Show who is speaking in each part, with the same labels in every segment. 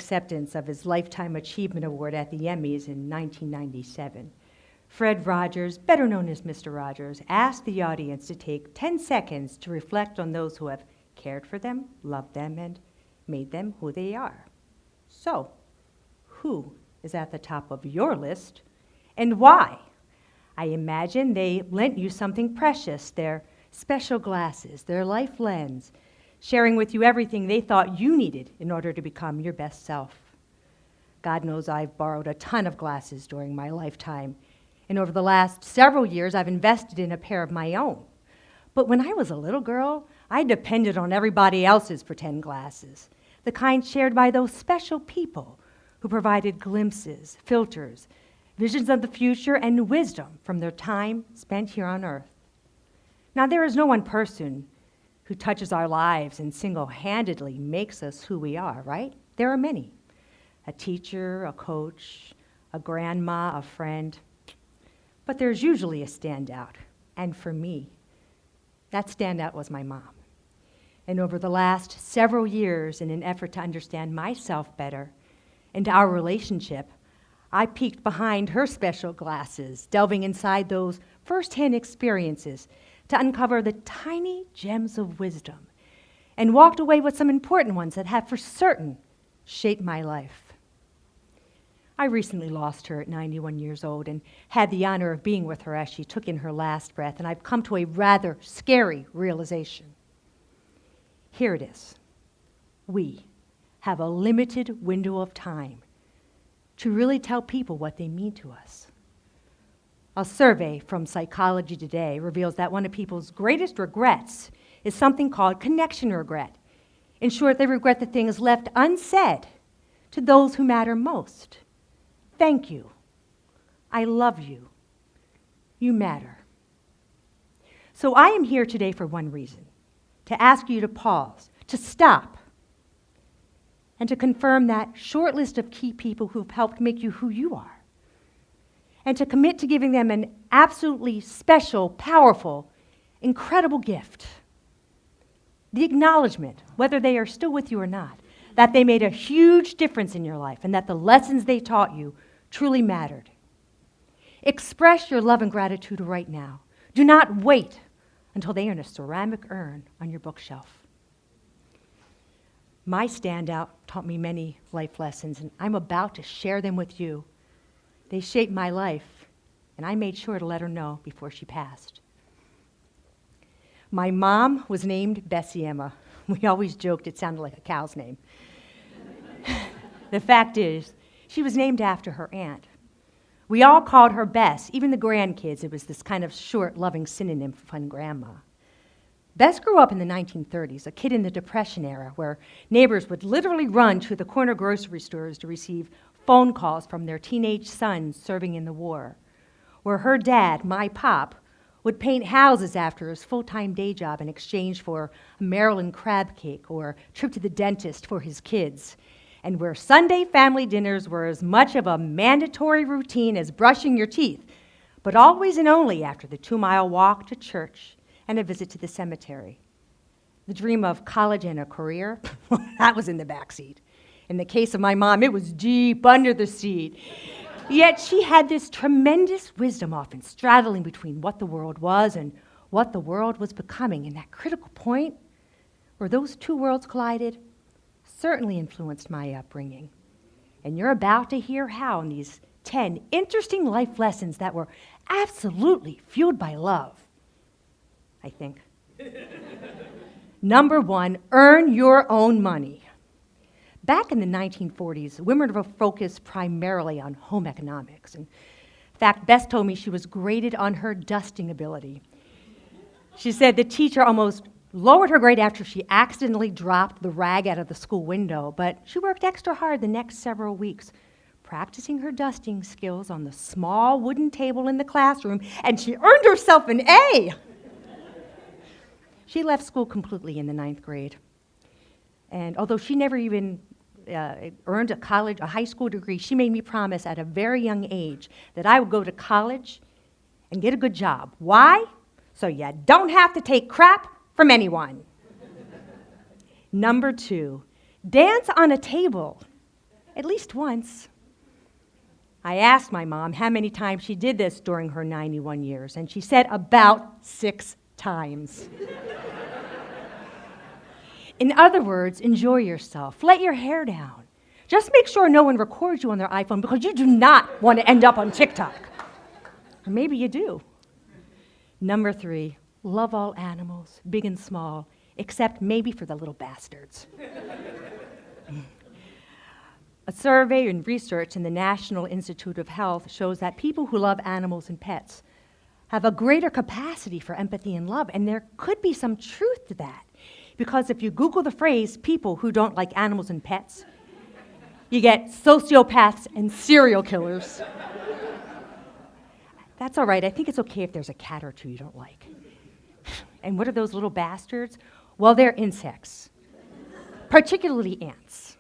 Speaker 1: acceptance of his Lifetime Achievement Award at the Emmys in 1997, Fred Rogers, better known as Mr. Rogers, asked the audience to take 10 seconds to reflect on those who have cared for them, loved them, and made them who they are. So, who is at the top of your list, and why? I imagine they lent you something precious, their special glasses, their life lens, sharing with you everything they thought you needed in order to become your best self. God knows I've borrowed a ton of glasses during my lifetime, and over the last several years, I've invested in a pair of my own. But when I was a little girl, I depended on everybody else's pretend glasses, the kind shared by those special people who provided glimpses, filters, visions of the future, and wisdom from their time spent here on earth. Now, there is no one person who touches our lives and single-handedly makes us who we are, right? There are many. A teacher, a coach, a grandma, a friend. But there's usually a standout. And for me, that standout was my mom. And over the last several years, in an effort to understand myself better and our relationship, I peeked behind her special glasses, delving inside those first-hand experiences to uncover the tiny gems of wisdom, and walked away with some important ones that have for certain shaped my life. I recently lost her at 91 years old and had the honor of being with her as she took in her last breath, and I've come to a rather scary realization. Here it is. We have a limited window of time to really tell people what they mean to us. A survey from Psychology Today reveals that one of people's greatest regrets is something called connection regret. In short, they regret the things left unsaid to those who matter most. Thank you. I love you. You matter. So I am here today for one reason, to ask you to pause, to stop, and to confirm that short list of key people who've helped make you who you are, and to commit to giving them an absolutely special, powerful, incredible gift. The acknowledgement, whether they are still with you or not, that they made a huge difference in your life and that the lessons they taught you truly mattered. Express your love and gratitude right now. Do not wait until they are in a ceramic urn on your bookshelf. My standout taught me many life lessons, and I'm about to share them with you. They shaped my life, and I made sure to let her know before she passed. My mom was named Bessie Emma. We always joked it sounded like a cow's name. The fact is, she was named after her aunt. We all called her Bess, even the grandkids. It was this kind of short, loving synonym for fun grandma. Bess grew up in the 1930s, a kid in the Depression era, where neighbors would literally run to the corner grocery stores to receive phone calls from their teenage sons serving in the war, where her dad, my pop, would paint houses after his full-time day job in exchange for a Maryland crab cake or a trip to the dentist for his kids, and where Sunday family dinners were as much of a mandatory routine as brushing your teeth, but always and only after the 2-mile walk to church and a visit to the cemetery. The dream of college and a career, that was in the backseat. In the case of my mom, it was deep under the seat. Yet she had this tremendous wisdom, often straddling between what the world was and what the world was becoming. And that critical point where those two worlds collided certainly influenced my upbringing. And you're about to hear how in these 10 interesting life lessons that were absolutely fueled by love, I think. Number 1, earn your own money. Back in the 1940s, women were focused primarily on home economics. In fact, Bess told me she was graded on her dusting ability. She said the teacher almost lowered her grade after she accidentally dropped the rag out of the school window, but she worked extra hard the next several weeks, practicing her dusting skills on the small wooden table in the classroom, and she earned herself an A. She left school completely in the 9th grade. And although she never even earned a high school degree, she made me promise at a very young age that I would go to college and get a good job. Why? So you don't have to take crap from anyone. Number 2, dance on a table. At least once. I asked my mom how many times she did this during her 91 years, and she said about 6 times. In other words, enjoy yourself. Let your hair down. Just make sure no one records you on their iPhone because you do not want to end up on TikTok. Or maybe you do. Number 3, love all animals, big and small, except maybe for the little bastards. A survey and research in the National Institute of Health shows that people who love animals and pets have a greater capacity for empathy and love, and there could be some truth to that. Because if you Google the phrase people who don't like animals and pets, you get sociopaths and serial killers. That's all right. I think it's okay if there's a cat or two you don't like. And what are those little bastards? Well, they're insects, particularly ants.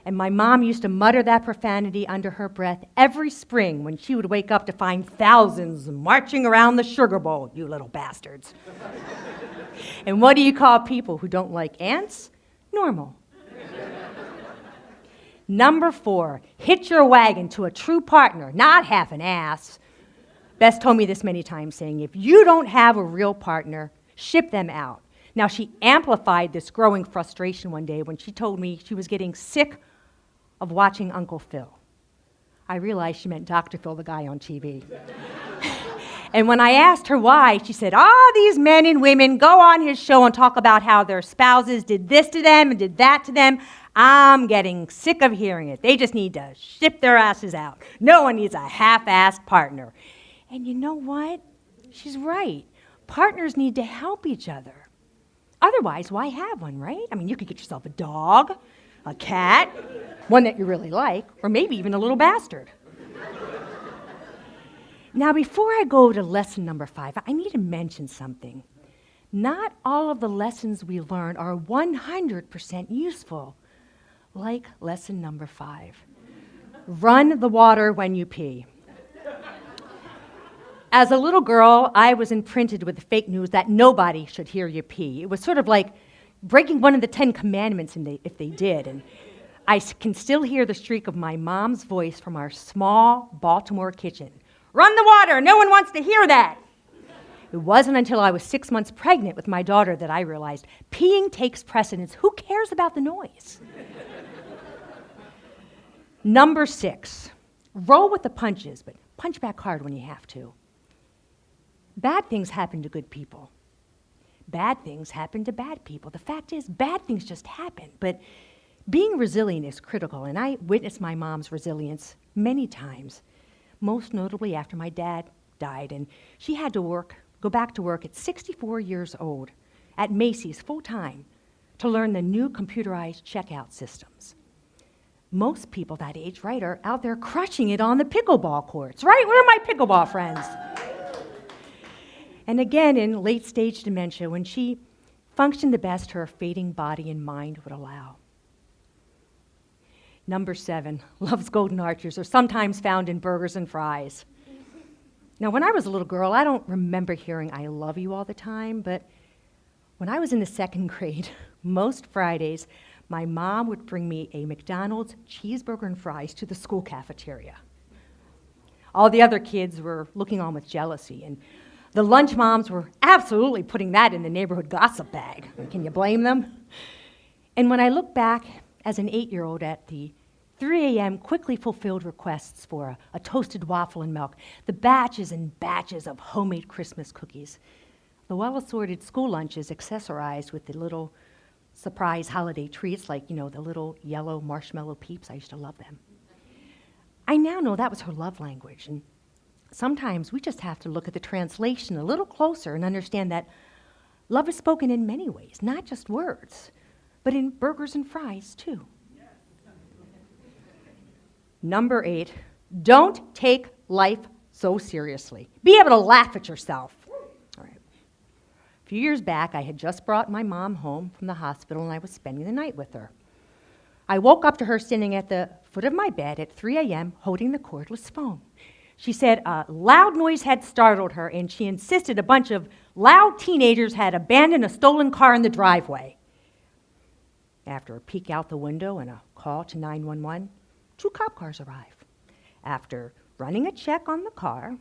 Speaker 1: And my mom used to mutter that profanity under her breath every spring when she would wake up to find thousands marching around the sugar bowl, you little bastards. And what do you call people who don't like ants? Normal. Number 4, hitch your wagon to a true partner, not half an ass. Bess told me this many times, saying, if you don't have a real partner, ship them out. Now, she amplified this growing frustration one day when she told me she was getting sick of watching Uncle Phil. I realized she meant Dr. Phil, the guy on TV. And when I asked her why, she said, these men and women go on his show and talk about how their spouses did this to them and did that to them. I'm getting sick of hearing it. They just need to ship their asses out. No one needs a half-assed partner. And you know what? She's right. Partners need to help each other. Otherwise, why have one, right? I mean, you could get yourself a dog, a cat, one that you really like, or maybe even a little bastard. Now, before I go to lesson number 5, I need to mention something. Not all of the lessons we learn are 100% useful, like lesson number 5. Run the water when you pee. As a little girl, I was imprinted with the fake news that nobody should hear you pee. It was sort of like breaking one of the 10 commandments if they did. And I can still hear the shriek of my mom's voice from our small Baltimore kitchen. Run the water! No one wants to hear that! It wasn't until I was 6 months pregnant with my daughter that I realized peeing takes precedence. Who cares about the noise? Number 6, roll with the punches, but punch back hard when you have to. Bad things happen to good people. Bad things happen to bad people. The fact is, bad things just happen. But being resilient is critical, and I witnessed my mom's resilience many times, most notably after my dad died, and she had to go back to work at 64 years old at Macy's full-time to learn the new computerized checkout systems. Most people that age, right, are out there crushing it on the pickleball courts, right? Where are my pickleball friends? And again, in late-stage dementia, when she functioned the best her fading body and mind would allow. Number 7, love's golden arches are sometimes found in burgers and fries. Now, when I was a little girl, I don't remember hearing I love you all the time, but when I was in the 2nd grade, most Fridays, my mom would bring me a McDonald's cheeseburger and fries to the school cafeteria. All the other kids were looking on with jealousy, and the lunch moms were absolutely putting that in the neighborhood gossip bag. Can you blame them? And when I look back as an 8-year-old at the 3 a.m. quickly fulfilled requests for a toasted waffle and milk, the batches and batches of homemade Christmas cookies, the well-assorted school lunches accessorized with the little surprise holiday treats like, the little yellow marshmallow peeps. I used to love them. I now know that was her love language, and sometimes we just have to look at the translation a little closer and understand that love is spoken in many ways, not just words, but in burgers and fries too. Number 8, don't take life so seriously. Be able to laugh at yourself. All right. A few years back, I had just brought my mom home from the hospital, and I was spending the night with her. I woke up to her sitting at the foot of my bed at 3 a.m. holding the cordless phone. She said a loud noise had startled her, and she insisted a bunch of loud teenagers had abandoned a stolen car in the driveway. After a peek out the window and a call to 911, 2 cop cars arrive. After running a check on the car,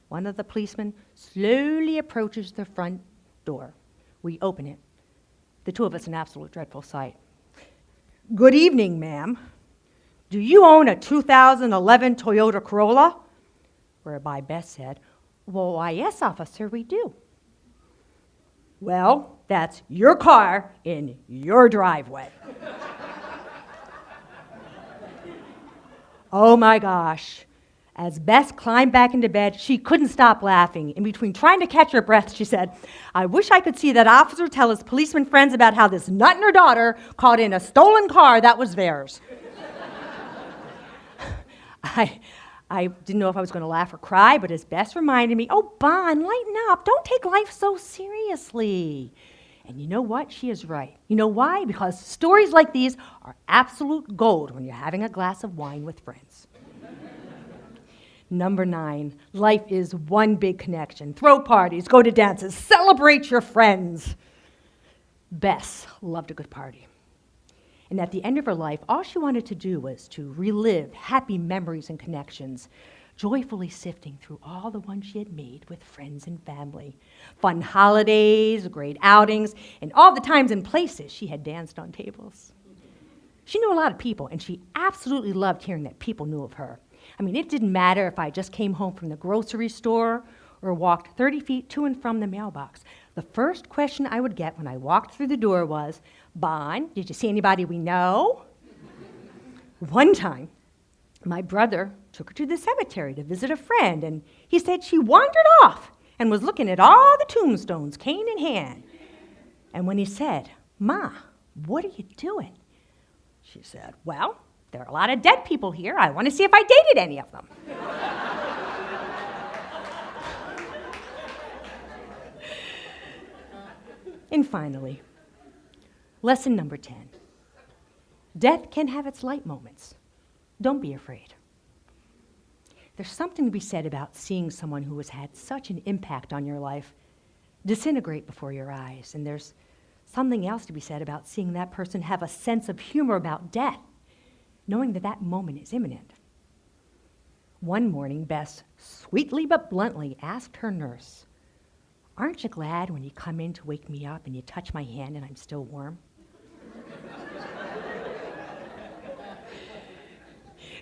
Speaker 1: one of the policemen slowly approaches the front door. We open it. The 2 of us, an absolute dreadful sight. "Good evening, ma'am. Do you own a 2011 Toyota Corolla?" Whereby Beth said, "Well, why, yes, officer, we do." "Well, that's your car in your driveway." Oh my gosh. As Bess climbed back into bed, she couldn't stop laughing. In between trying to catch her breath, she said, "I wish I could see that officer tell his policeman friends about how this nut and her daughter caught in a stolen car that was theirs." I didn't know if I was going to laugh or cry, but as Bess reminded me, "Oh, Bon, lighten up. Don't take life so seriously." And you know what? She is right. You know why? Because stories like these are absolute gold when you're having a glass of wine with friends. Number 9, life is one big connection. Throw parties, go to dances, celebrate your friends. Bess loved a good party. And at the end of her life, all she wanted to do was to relive happy memories and connections, joyfully sifting through all the ones she had made with friends and family. Fun holidays, great outings, and all the times and places she had danced on tables. She knew a lot of people, and she absolutely loved hearing that people knew of her. I mean, it didn't matter if I just came home from the grocery store or walked 30 feet to and from the mailbox. The first question I would get when I walked through the door was, "Bon, did you see anybody we know?" One time, my brother took her to the cemetery to visit a friend, and he said she wandered off and was looking at all the tombstones, cane in hand. And when he said, "Ma, what are you doing?" she said, "Well, there are a lot of dead people here. I want to see if I dated any of them." And finally, lesson number 10. Death can have its light moments. Don't be afraid. There's something to be said about seeing someone who has had such an impact on your life disintegrate before your eyes. And there's something else to be said about seeing that person have a sense of humor about death, knowing that that moment is imminent. One morning, Bess sweetly but bluntly asked her nurse, "Aren't you glad when you come in to wake me up and you touch my hand and I'm still warm?"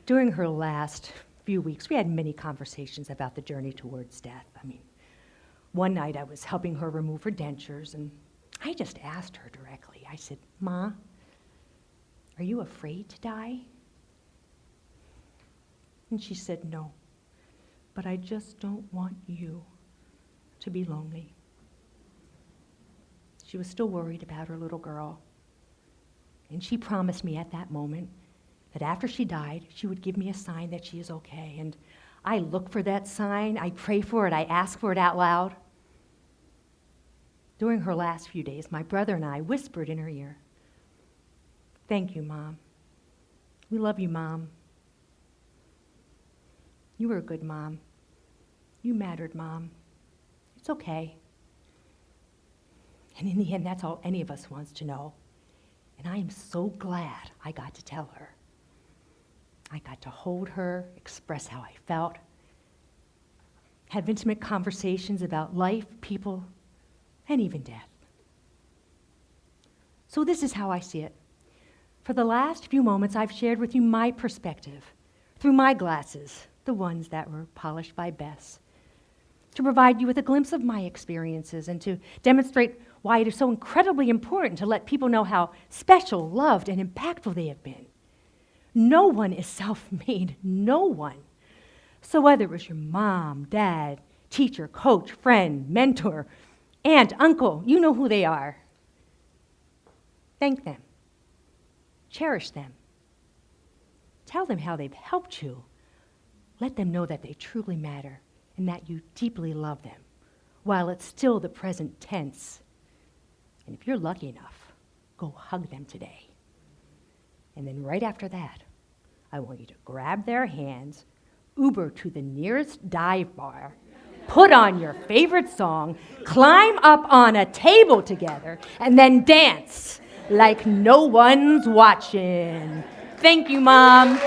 Speaker 1: During her last few weeks, we had many conversations about the journey towards death. I mean, one night I was helping her remove her dentures, and I just asked her directly. I said, "Ma, are you afraid to die?" And she said, "No, but I just don't want you to be lonely." She was still worried about her little girl. And she promised me at that moment that after she died, she would give me a sign that she is okay. And I look for that sign, I pray for it, I ask for it out loud. During her last few days, my brother and I whispered in her ear, "Thank you, Mom. We love you, Mom. You were a good mom. You mattered, Mom. It's okay." And in the end, that's all any of us wants to know. And I am so glad I got to tell her. I got to hold her, express how I felt, have intimate conversations about life, people, and even death. So this is how I see it. For the last few moments, I've shared with you my perspective through my glasses, the ones that were polished by Bess, to provide you with a glimpse of my experiences and to demonstrate why it is so incredibly important to let people know how special, loved, and impactful they have been. No one is self-made, no one. So whether it was your mom, dad, teacher, coach, friend, mentor, aunt, uncle, you know who they are. Thank them. Cherish them. Tell them how they've helped you. Let them know that they truly matter and that you deeply love them, while it's still the present tense. And if you're lucky enough, go hug them today. And then right after that, I want you to grab their hands, Uber to the nearest dive bar, put on your favorite song, climb up on a table together, and then dance like no one's watching. Thank you, Mom.